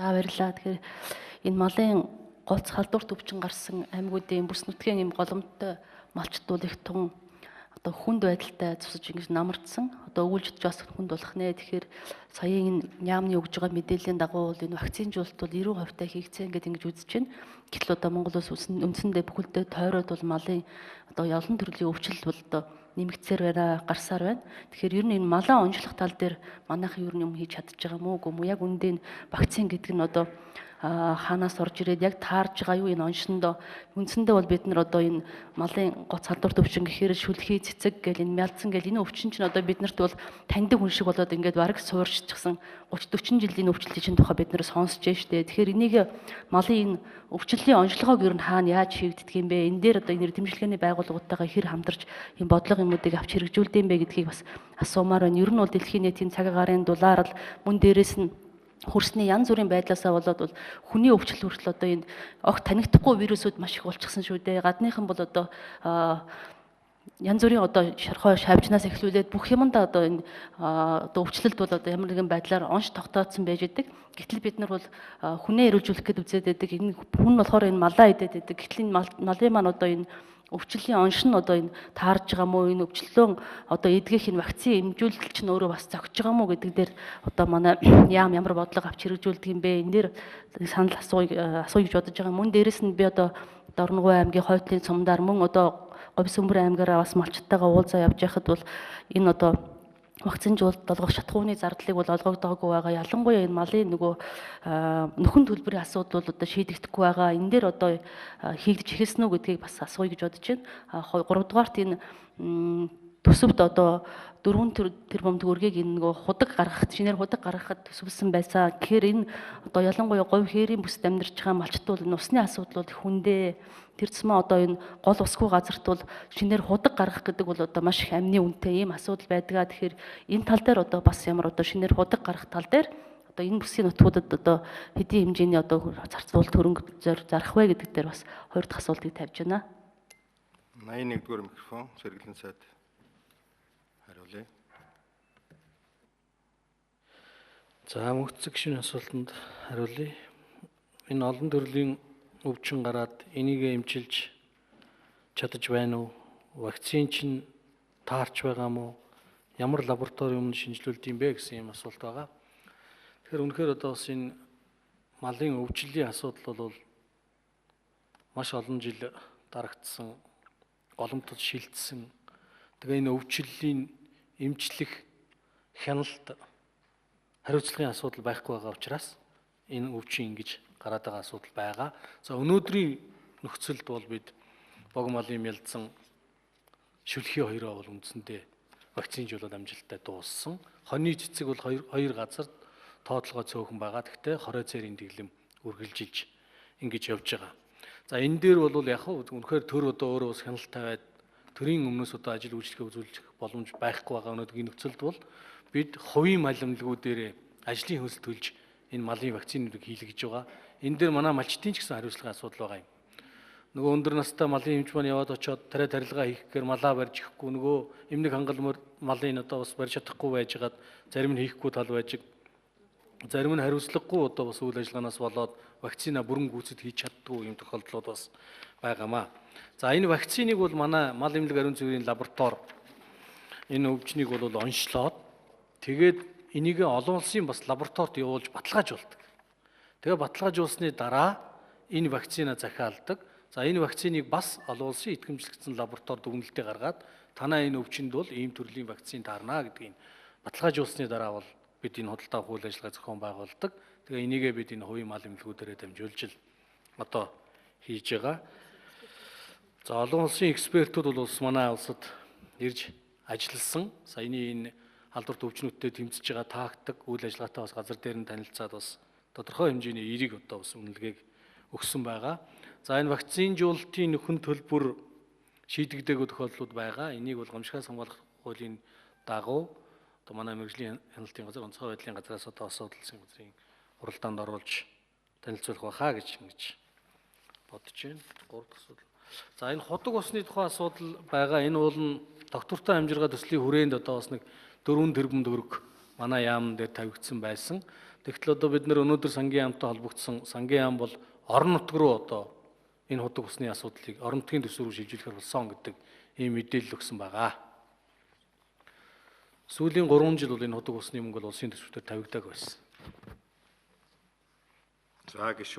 За баярлалаа. Тэгэхээр энэ малын голц халдварт өвчин гарсан аймагуудын бүс нутгийн юм голомттой малчдууд их тун одоо хүнд байдалтай зусаж ингэж намардсан. Одоо өвүүлжидж бас хүнд болох нэ. Тэгэхээр саяын энэ яамны өгж байгаа мэдээллийн дагуу бол энэ вакцинжуулалт бол 90% та хийгцэн гэдэг ингэж үзэж байна. Гэтэл одоо Монгол улс үндсэндээ бүхэлдээ тойроод бол малын одоо олон төрлийн өвчлөл бол одоо нэмэгдсээр байна, гарсаар байна. Тэгэхээр ер нь энэ малаа онцлох тал дээр манайхан ер нь юм хийж чадчих байгаа мó үгүй мó яг үндэ энэ вакцин гэдэг нь одоо хаанаас орж ирээд яг таарж байгаа юу энэ оншиндоо үндсэндээ бол бид нар одоо энэ малын гоц халдварт өвчин гэхээр шүлхий цэцэг гэл энэ мялцсан гэл энэ өвчин чинь одоо биднэрт бол таньдаг хүн шиг болоод ингээд бараг суурьчихсан 30 40 жилийн өвчлөлийн тухай бид нэр сонсож штэ. Тэгэхээр энийг малын энэ өвчлөлийн онцлогоог ер нь хаана яаж хийгддэг юм бэ? Энэ дээр одоо энэ дэмжлэгээний байгууллагуудтайгаа хэр хамтарч энэ бодлого юмнуудыг авч хэрэгжүүлдэг юм бэ гэдгийг бас асуумаар байна. Ер нь бол дэлхийн нийтийн цаг агаарын дулаар л мөн дээрээс нь хөрсний янз бүрийн байдлаасаа болоод бол хүний өвчлөл хүртэл одоо энэ огт танигдахгүй вирусууд маш их болчихсон шүү дээ. Гадныхан бол одоо янз бүрийн одоо шорхой шавжнаас эхлүүлээд бүх юмдаа одоо энэ одоо өвчлөлт бол одоо ямар нэгэн байдлаар онш тогтоодсон байж идэг. Гэтэл бид нар бол хүнээ эрүүлжүүлэх гээд үзээд байдаг. Энэ хүн болохоор энэ малаа идээд байдаг. Гэтэл энэ малын маань одоо энэ өвчлөлийн онш нь одоо энэ таарж байгаа мó энэ өвчлөлөө одоо эдгэх энэ вакцин эмжүүлэлт чинь өөрөө бас зогсож байгаа мó гэдэг дээр одоо манай ямар бодлого авч хэрэгжүүлдэг юм бэ? Энэ дээр санал асууя гэж бодож байгаа. Мөн дээрэс нь би одоо Дорногов аймгийн Хойтлын цумдаар мөн одоо Говьсөнбөр аймгаараа бас малчтайгаа уулзаа явж байхад бол энэ одоо вакцинжуулалт долгох шатхууны зардлыг бол олгогдоогүй байгаа. Ялангуяа энэ малын нөгөө нөхөн төлбөрийн асуудал бол одоо шийдэгдэхгүй байгаа. Энэ дээр одоо хийгдэж эхэлсэн үү гэдгийг бас асууя гэж бодож байна. 3 дугаарт энэ төсөвд одоо 4 тэрбум төгрөгийг энэ нөгөө худаг гаргахад шинээр худаг гаргахад төсөвлөсөн байсан. Тэгэхээр энэ одоо ялангуяа говь хээрийн бүсд амьдарч байгаа малчтууд энэ усны асуудал бол их хүндээ. Тэр цэсмээ одоо энэ гол усгүй газарт бол шинээр худаг гаргах гэдэг бол одоо маш их амны үнэтэй ийм асуудал байдгаа. Тэгэхээр энэ тал дээр одоо бас ямар одоо шинээр худаг гаргах тал дээр одоо энэ бүсгийн нутгуудад одоо хэдийн хэмжээний одоо зарцуулалт хөрөнгө зарах вэ гэдэг дээр бас хоёр дахь асуултыг тавьж байна. 81-р микрофон сэргэлэн сайд хариулъя. За мөнхцөг шинэ асуултанд хариулъя. Энэ олон төрлийн өвчин гараад энийг эмчилж чадаж байна уу? Вакцин чинь таарч байгаа мó? Ямар лаборатори өмнө шинжилүүлд юм бэ гэсэн юм асуулт байгаа. Тэгэхээр үнэхээр одоо бас энэ малын өвчлөлийн асуудал бол маш олон жил дарагдсан, голомтод шилжсэн. Тэгээ энэ өвчлөлийн эмчлэх хяналт хариуцлагын асуудал байхгүй байгаа учраас энэ өвчин ингэж гараад байгаа асуудал байгаа. За өнөөдрийн нөхцөлд бол бид бог малын мялдсан шүлхий хоёроо бол үндсэндээ вакцинжуулалт амжилттай дууссан. Хоньны цэцэг бол хоёр газар тоотлогоо цөөхөн байгаа. Гэхдээ хорой цэрийн дэглэм үргэлжилж ингэж явж байгаа. За энэ дээр бол яг үнэхээр төр одоо өөрөө бас хяналттай байд төрийн өмнөөс одоо ажил үйлчлэгээ үзүүлэх боломж байхгүй байгаа өнөөдрийн нөхцөлд бол бид хувийн малимлагуудаараа ажлын хөлс төлж энэ малын вакциныг хийлгэж байгаа. Энэ дээр манай малчдын ч гэсэн хариуцлагын асуудал байгаа юм. Нөгөө өндөр настай малын эмч маань яваад очиод тариа тарилгаа хийхээр малаа барьж ихгүй нөгөө эмнэг хангалмаар малын одоо бас барьж чадахгүй байжгаад зарим нь хийхгүй тал байж зарим нь хариуцлагагүй одоо бас үйл ажиллагаанаас болоод вакцина бүрэн гүйцэд хийж чаддгүй юм тохиолдлууд бас байгаамаа. За энэ вакциныг бол манай мал эмнэлэг ариун цэврийн лаборатори энэ өвчнийг бол онцлоод тэгээд энийг олон улсын бас лабораторид явуулж баталгаажуулдаг. Тэгээ баталгаажуулсны дараа энэ вакцина захиалдаг. За энэ вакциныг бас олон улсын итгэмжлэгдсэн лабораторид дүгнэлтээ гаргаад танаа энэ өвчинд бол ийм төрлийн вакцин таарна гэдгийг баталгаажуулсны дараа бол бид энэ худалдаа хууль ажиллагаа зохион байгуулдаг. Тэгээ энийгээ бид энэ хувийн мал эмнэлгүүдээр дамжуулж одоо хийж байгаа. За олон улсын экспертүүд бол манай улсад ирж ажилласан. Саяны энэ халдварт өвчнүүдтэй тэмцэж байгаа тактик үйл ажиллагаатай бас газар дээр нь танилцаад бас тодорхой хэмжээний эерэг одоо бас үнэлгээг өгсөн байгаа. За энэ вакцинжуулалтын нөхөн төлбөр шийдэгдээгүй тохиолдлууд байгаа. Энийг бол гомшгоос хамгаалах хуулийн дагуу одоо манай мэргэжлийн хяналтын газар, онцгой байдлын газраас одоо асуудалсан газрын уралдаанд оруулж танилцуулах байхаа гэж ингэж бодож байна. 3 дахь асуудал. За энэ худаг усны тухай асуудал байгаа. Энэ бол доктортой амжиргаа төслийн хүрээнд одоо бас нэг 4 тэрбум төгрөг манай яамн дээр тавигдсан байсан. Тэгтэл одоо бид нэр өнөөдөр сангийн яамтай холбогдсон сангийн яам бол орон нутг руу одоо энэ худаг усны асуудлыг орон нутгийн төсөв рүү шилжүүлэхээр болсон гэдэг ийм мэдээлэл өгсөн байгаа. Сүүлийн 3 жил бол энэ худаг усны мөнгө бол улсын төсвөөр тавигдаагүй байсан. За гишүүн